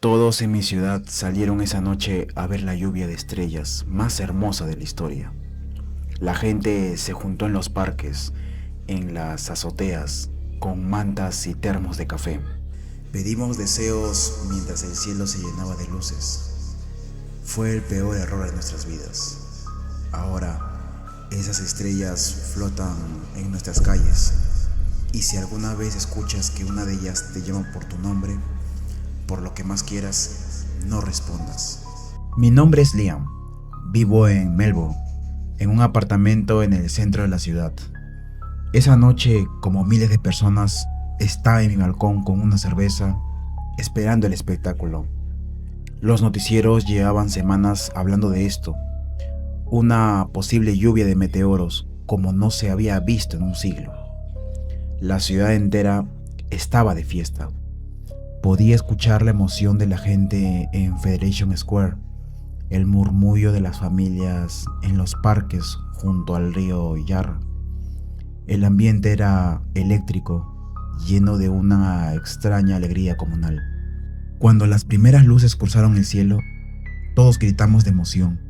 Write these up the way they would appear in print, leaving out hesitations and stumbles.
Todos en mi ciudad salieron esa noche a ver la lluvia de estrellas más hermosa de la historia. La gente se juntó en los parques, en las azoteas, con mantas y termos de café. Pedimos deseos mientras el cielo se llenaba de luces. Fue el peor error de nuestras vidas. Ahora, esas estrellas flotan en nuestras calles. Y si alguna vez escuchas que una de ellas te llama por tu nombre, por lo que más quieras, no respondas. Mi nombre es Liam. Vivo en Melbourne, en un apartamento en el centro de la ciudad. Esa noche, como miles de personas, estaba en mi balcón con una cerveza, esperando el espectáculo. Los noticieros llevaban semanas hablando de esto. Una posible lluvia de meteoros como no se había visto en un siglo. La ciudad entera estaba de fiesta. Podía escuchar la emoción de la gente en Federation Square, el murmullo de las familias en los parques junto al río Yarra. El ambiente era eléctrico, lleno de una extraña alegría comunal. Cuando las primeras luces cruzaron el cielo, todos gritamos de emoción.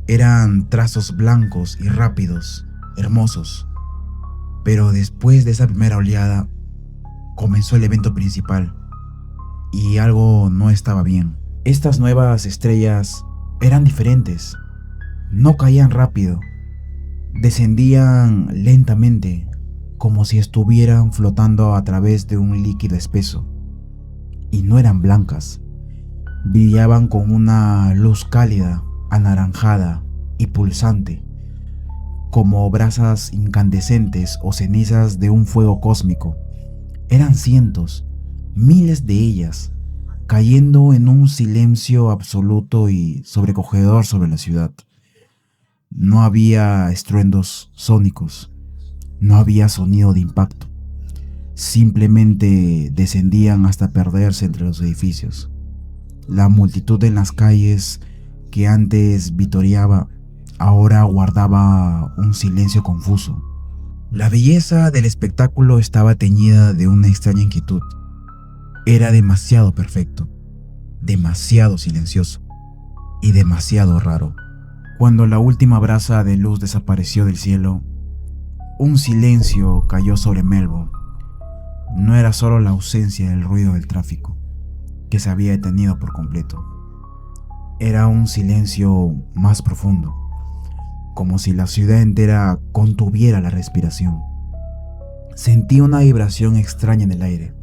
Eran trazos blancos y rápidos, hermosos. Pero después de esa primera oleada, comenzó el evento principal, y algo no estaba bien. Estas nuevas estrellas eran diferentes. No caían rápido, descendían lentamente, como si estuvieran flotando a través de un líquido espeso. Y no eran blancas, brillaban con una luz cálida, anaranjada y pulsante, como brasas incandescentes o cenizas de un fuego cósmico. Eran cientos, miles de ellas, cayendo en un silencio absoluto y sobrecogedor sobre la ciudad. No había estruendos sónicos, no había sonido de impacto. Simplemente descendían hasta perderse entre los edificios. La multitud en las calles que antes vitoreaba, ahora guardaba un silencio confuso. La belleza del espectáculo estaba teñida de una extraña inquietud. Era demasiado perfecto, demasiado silencioso y demasiado raro. Cuando la última brasa de luz desapareció del cielo, un silencio cayó sobre Melbourne. No era solo la ausencia del ruido del tráfico, que se había detenido por completo. Era un silencio más profundo, como si la ciudad entera contuviera la respiración. Sentí una vibración extraña en el aire,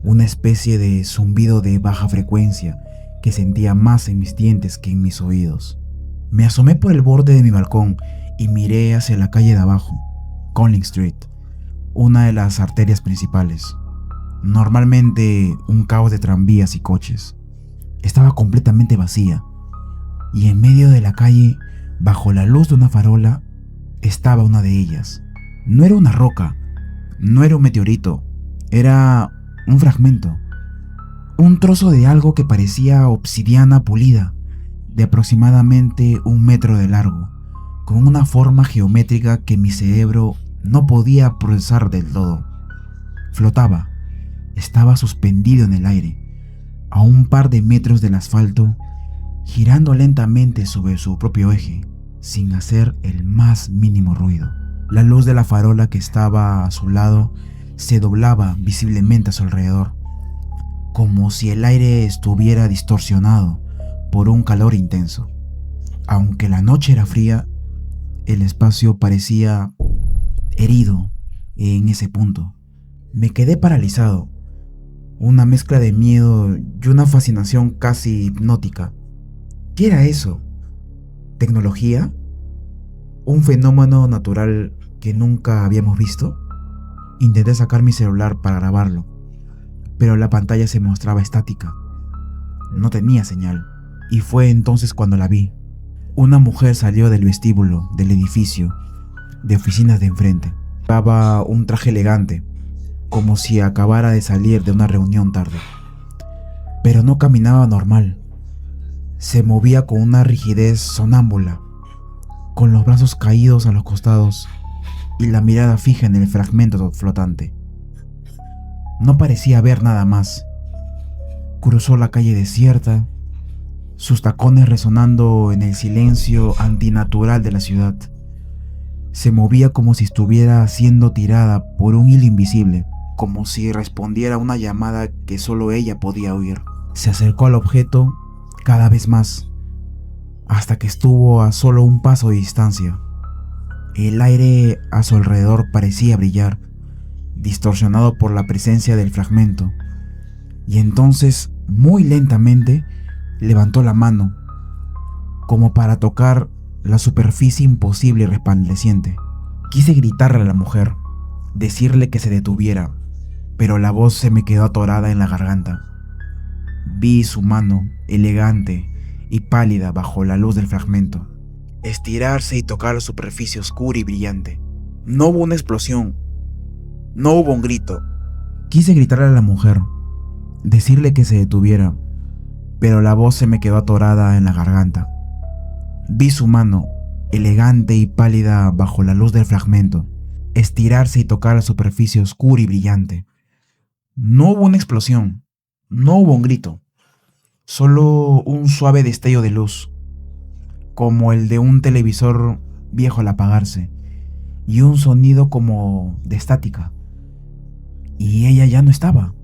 una especie de zumbido de baja frecuencia que sentía más en mis dientes que en mis oídos. Me asomé por el borde de mi balcón y miré hacia la calle de abajo, Collins Street, una de las arterias principales. Normalmente un caos de tranvías y coches. Estaba completamente vacía, y en medio de la calle, bajo la luz de una farola, estaba una de ellas. No era una roca, no era un meteorito, era un fragmento, un trozo de algo que parecía obsidiana pulida, de aproximadamente 1 metro de largo, con una forma geométrica que mi cerebro no podía procesar del todo. Flotaba, estaba suspendido en el aire, a un par de metros del asfalto, girando lentamente sobre su propio eje, sin hacer el más mínimo ruido. La luz de la farola que estaba a su lado se doblaba visiblemente a su alrededor, como si el aire estuviera distorsionado por un calor intenso. Aunque la noche era fría, el espacio parecía herido en ese punto. Me quedé paralizado, una mezcla de miedo y una fascinación casi hipnótica. ¿Qué era eso? ¿Tecnología? ¿Un fenómeno natural que nunca habíamos visto? Intenté sacar mi celular para grabarlo, pero la pantalla se mostraba estática. No tenía señal, y fue entonces cuando la vi. Una mujer salió del vestíbulo del edificio de oficinas de enfrente. Llevaba un traje elegante, como si acabara de salir de una reunión tarde. Pero no caminaba normal. Se movía con una rigidez sonámbula, con los brazos caídos a los costados y la mirada fija en el fragmento flotante. No parecía ver nada más. Cruzó la calle desierta, sus tacones resonando en el silencio antinatural de la ciudad. Se movía como si estuviera siendo tirada por un hilo invisible, como si respondiera a una llamada que solo ella podía oír. Se acercó al objeto cada vez más, hasta que estuvo a solo un paso de distancia. El aire a su alrededor parecía brillar, distorsionado por la presencia del fragmento, y entonces, muy lentamente, levantó la mano, como para tocar la superficie imposible y resplandeciente. Quise gritarle a la mujer, decirle que se detuviera, pero la voz se me quedó atorada en la garganta. Vi su mano, elegante y pálida bajo la luz del fragmento, estirarse y tocar la superficie oscura y brillante. No hubo una explosión, no hubo un grito. Quise gritarle a la mujer, decirle que se detuviera, pero la voz se me quedó atorada en la garganta. Vi su mano, elegante y pálida bajo la luz del fragmento, estirarse y tocar la superficie oscura y brillante. No hubo una explosión, no hubo un grito, solo un suave destello de luz, como el de un televisor viejo al apagarse, y un sonido como de estática. Y ella ya no estaba.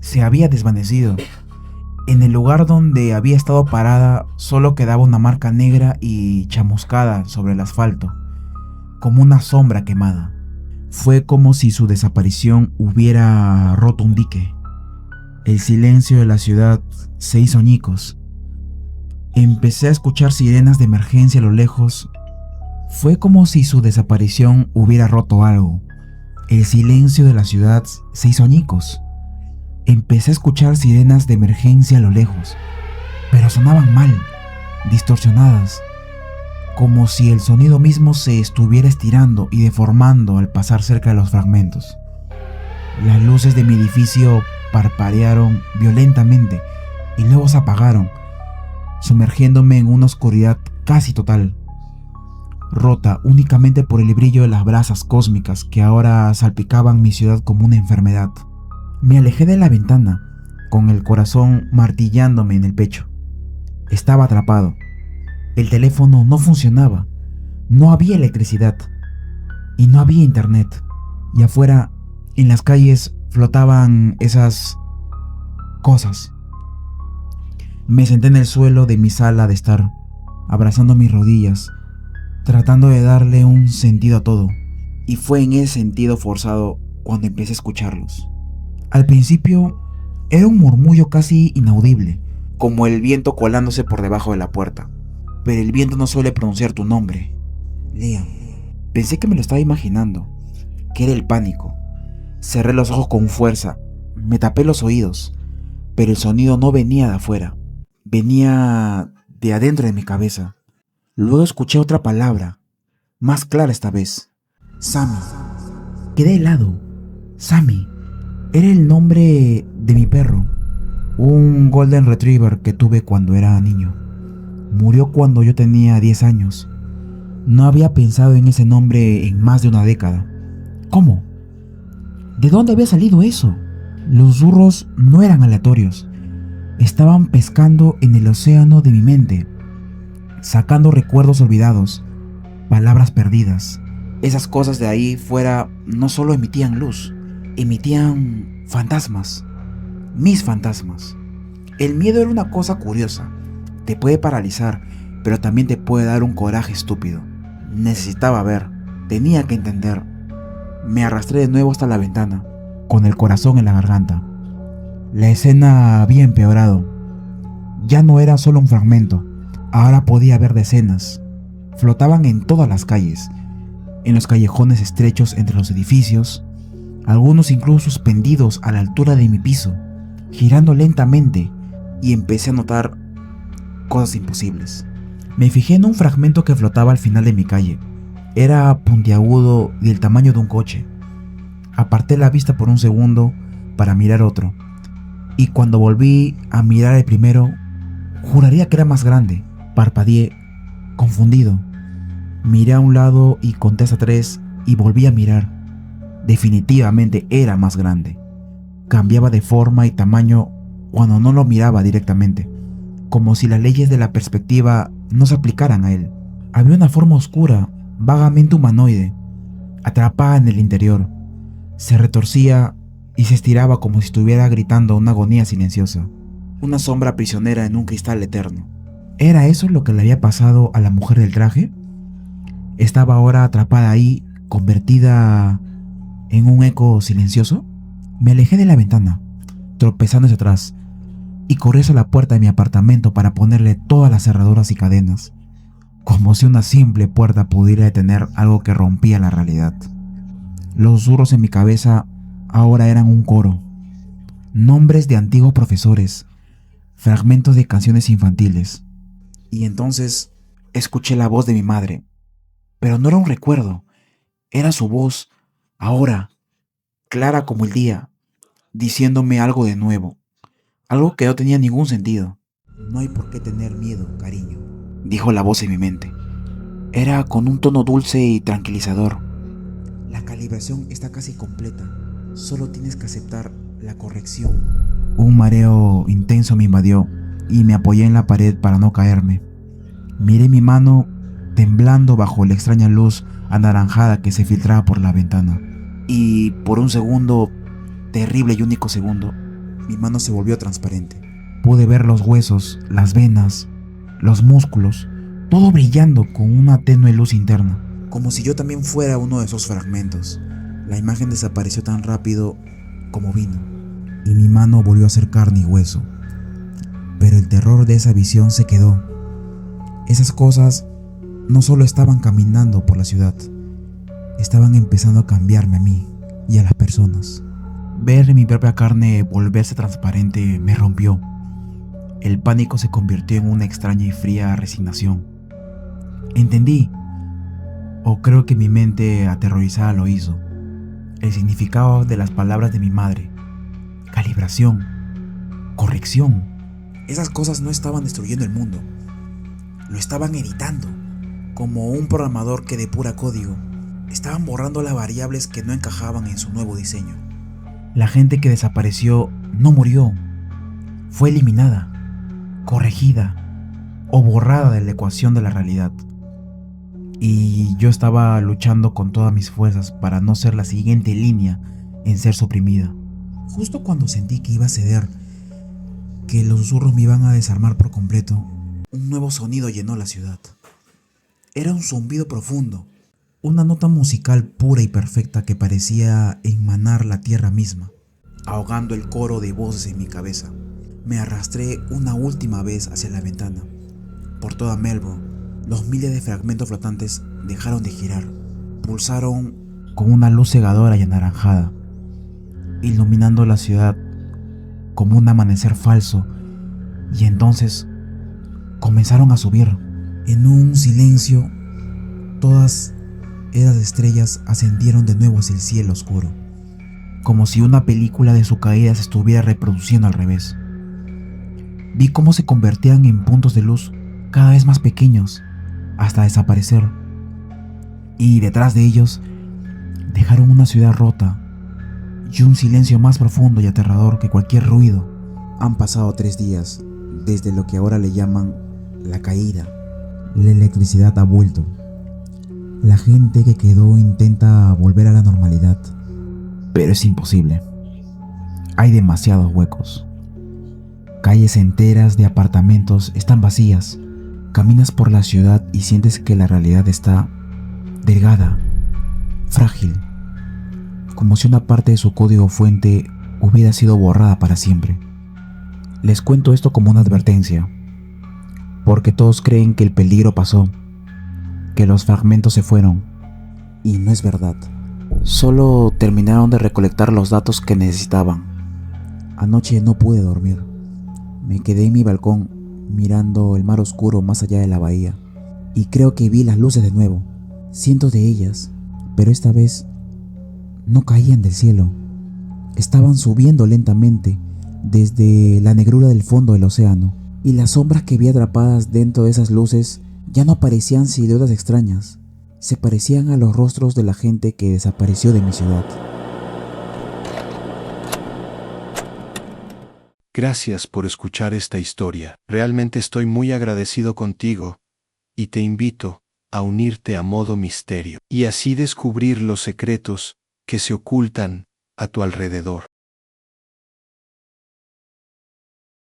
Se había desvanecido. En el lugar donde había estado parada solo quedaba una marca negra y chamuscada sobre el asfalto, como una sombra quemada. Fue como si su desaparición hubiera roto un dique. El silencio de la ciudad se hizo añicos. Empecé a escuchar sirenas de emergencia a lo lejos. Fue como si su desaparición hubiera roto algo. El silencio de la ciudad se hizo añicos. Empecé a escuchar sirenas de emergencia a lo lejos, pero sonaban mal, distorsionadas, como si el sonido mismo se estuviera estirando y deformando al pasar cerca de los fragmentos. Las luces de mi edificio parpadearon violentamente y luego se apagaron, sumergiéndome en una oscuridad casi total, rota únicamente por el brillo de las brasas cósmicas que ahora salpicaban mi ciudad como una enfermedad. Me alejé de la ventana, con el corazón martillándome en el pecho. Estaba atrapado. El teléfono no funcionaba, no había electricidad y no había internet. Y afuera, en las calles, flotaban esas cosas. Me senté en el suelo de mi sala de estar, abrazando mis rodillas, tratando de darle un sentido a todo. Y fue en ese sentido forzado cuando empecé a escucharlos. Al principio era un murmullo casi inaudible, como el viento colándose por debajo de la puerta. Pero el viento no suele pronunciar tu nombre. Liam. Pensé que me lo estaba imaginando, que era el pánico. Cerré los ojos con fuerza, me tapé los oídos, pero el sonido no venía de afuera, venía de adentro de mi cabeza. Luego escuché otra palabra, más clara esta vez. Sammy. Quedé helado. Sammy. Era el nombre de mi perro, un Golden Retriever que tuve cuando era niño. Murió cuando yo tenía 10 años. No había pensado en ese nombre en más de una década. ¿Cómo? ¿De dónde había salido eso? Los susurros no eran aleatorios. Estaban pescando en el océano de mi mente, sacando recuerdos olvidados, palabras perdidas. Esas cosas de ahí fuera no solo emitían luz, emitían fantasmas, mis fantasmas. El miedo era una cosa curiosa, te puede paralizar, pero también te puede dar un coraje estúpido. Necesitaba ver, tenía que entender. Me arrastré de nuevo hasta la ventana, con el corazón en la garganta. La escena había empeorado. Ya no era solo un fragmento, ahora podía ver decenas. Flotaban en todas las calles, en los callejones estrechos entre los edificios, algunos incluso suspendidos a la altura de mi piso, girando lentamente, y empecé a notar cosas imposibles. Me fijé en un fragmento que flotaba al final de mi calle. Era puntiagudo y del tamaño de un coche. Aparté la vista por un segundo para mirar otro, y cuando volví a mirar el primero, juraría que era más grande. Parpadeé, confundido. Miré a un lado y conté hasta 3 y volví a mirar. Definitivamente era más grande. Cambiaba de forma y tamaño cuando no lo miraba directamente, como si las leyes de la perspectiva no se aplicaran a él. Había una forma oscura, vagamente humanoide, atrapada en el interior. Se retorcía y se estiraba como si estuviera gritando una agonía silenciosa. Una sombra prisionera en un cristal eterno. ¿Era eso lo que le había pasado a la mujer del traje? ¿Estaba ahora atrapada ahí, convertida en un eco silencioso? Me alejé de la ventana, tropezando hacia atrás, y corrí hacia la puerta de mi apartamento para ponerle todas las cerraduras y cadenas, como si una simple puerta pudiera detener algo que rompía la realidad. Los susurros en mi cabeza ahora eran un coro, nombres de antiguos profesores, fragmentos de canciones infantiles. Y entonces escuché la voz de mi madre, pero no era un recuerdo, era su voz, ahora, clara como el día, diciéndome algo de nuevo, algo que no tenía ningún sentido. No hay por qué tener miedo, cariño, dijo la voz en mi mente. Era con un tono dulce y tranquilizador. La calibración está casi completa, solo tienes que aceptar la corrección. Un mareo intenso me invadió y me apoyé en la pared para no caerme. Miré mi mano temblando bajo la extraña luz anaranjada que se filtraba por la ventana. Y por un segundo, terrible y único segundo, mi mano se volvió transparente. Pude ver los huesos, las venas, los músculos, todo brillando con una tenue luz interna, como si yo también fuera uno de esos fragmentos. La imagen desapareció tan rápido como vino, y mi mano volvió a ser carne y hueso. Pero el terror de esa visión se quedó. Esas cosas no solo estaban caminando por la ciudad, estaban empezando a cambiarme a mí y a las personas. Ver mi propia carne volverse transparente me rompió. El pánico se convirtió en una extraña y fría resignación. Entendí, o creo que mi mente aterrorizada lo hizo, el significado de las palabras de mi madre. Calibración, corrección. Esas cosas no estaban destruyendo el mundo, lo estaban editando, como un programador que depura código. Estaban borrando las variables que no encajaban en su nuevo diseño. La gente que desapareció no murió, fue eliminada, corregida o borrada de la ecuación de la realidad. Y yo estaba luchando con todas mis fuerzas para no ser la siguiente línea en ser suprimida. Justo cuando sentí que iba a ceder, que los susurros me iban a desarmar por completo, un nuevo sonido llenó la ciudad. Era un zumbido profundo, una nota musical pura y perfecta que parecía emanar la tierra misma, ahogando el coro de voces en mi cabeza. Me arrastré una última vez hacia la ventana. Por toda Melbourne, los miles de fragmentos flotantes dejaron de girar, pulsaron con una luz cegadora y anaranjada, iluminando la ciudad como un amanecer falso, y entonces comenzaron a subir. En un silencio, todas esas estrellas ascendieron de nuevo hacia el cielo oscuro, como si una película de su caída se estuviera reproduciendo al revés. Vi cómo se convertían en puntos de luz cada vez más pequeños, hasta desaparecer. Y detrás de ellos, dejaron una ciudad rota y un silencio más profundo y aterrador que cualquier ruido. Han pasado 3 días desde lo que ahora le llaman la caída. La electricidad ha vuelto. La gente que quedó intenta volver a la normalidad, pero es imposible. Hay demasiados huecos. Calles enteras de apartamentos están vacías. Caminas por la ciudad y sientes que la realidad está delgada, frágil, como si una parte de su código fuente hubiera sido borrada para siempre. Les cuento esto como una advertencia, porque todos creen que el peligro pasó, que los fragmentos se fueron, y no es verdad. Solo terminaron de recolectar los datos que necesitaban. Anoche no pude dormir. Me quedé en mi balcón mirando el mar oscuro más allá de la bahía, y creo que vi las luces de nuevo, cientos de ellas, pero esta vez no caían del cielo. Estaban subiendo lentamente desde la negrura del fondo del océano, y las sombras que vi atrapadas dentro de esas luces ya no parecían siluetas extrañas, se parecían a los rostros de la gente que desapareció de mi ciudad. Gracias por escuchar esta historia. Realmente estoy muy agradecido contigo y te invito a unirte a modo misterio y así descubrir los secretos que se ocultan a tu alrededor.